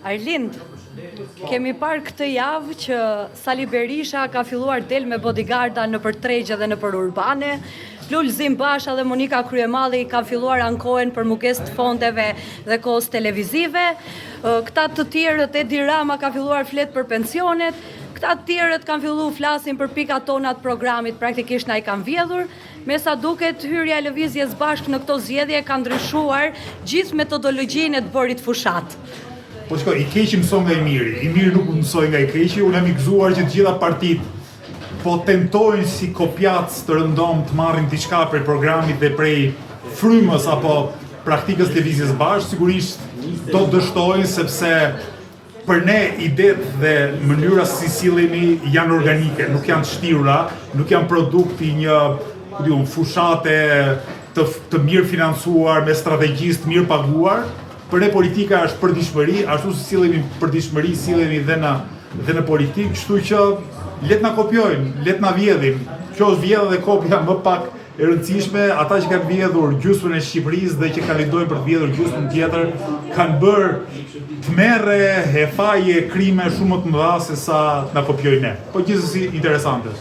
Arlind, kemi parë këtë javë që Sali Berisha ka filluar del me bodyguarda në për tregje dhe në për urbane. Lulzim Basha dhe Monika Kryemalli ka filluar ankohen për mungesë të fondeve dhe kohës televizive. Këta të tjerët, Edi Rama ka filluar flet për pensionet. Këta të tjerët kanë filluar flasin për pikat tona të programit, praktikisht na i kanë vjedhur. Me sa duket, hyrja e Lëvizjes Bashkë në këto zgjedhje ka ndryshuar gjithë metodologjinë e të bërit fushat. Po shko, i keqi mëson nga i miri. I miri nuk mësoj nga i keqi. Unë jam i gëzuar që të gjitha partitë po tentojnë si kopjac të rëndom të marrin diçka prej programit dhe prej frymës apo praktikës Lëvizjes Bashkë. Sigurisht do të dështojnë sepse për ne idetë dhe mënyra si sillemi janë organike, nuk janë të shtirura, nuk janë produkti një fushate të mirë financuar me strategjistë të mirë paguar. Për ne politika është përditshmëri, ashtu si sillemi përditshmëri, sillemi dhe në politikë, kështu që le të na kopjojnë, le të na vjedhin. Kjo është vjedhja dhe kopja më pak e rëndësishme. Ata që kanë vjedhur gjysmën e Shqipërisë dhe që kandidojnë për të vjedhur gjysmën tjetër, kanë bërë tmerre, hefaje, krime shumë më të mëdha se sa na kopjojnë ne. Po gjithsesi interesante.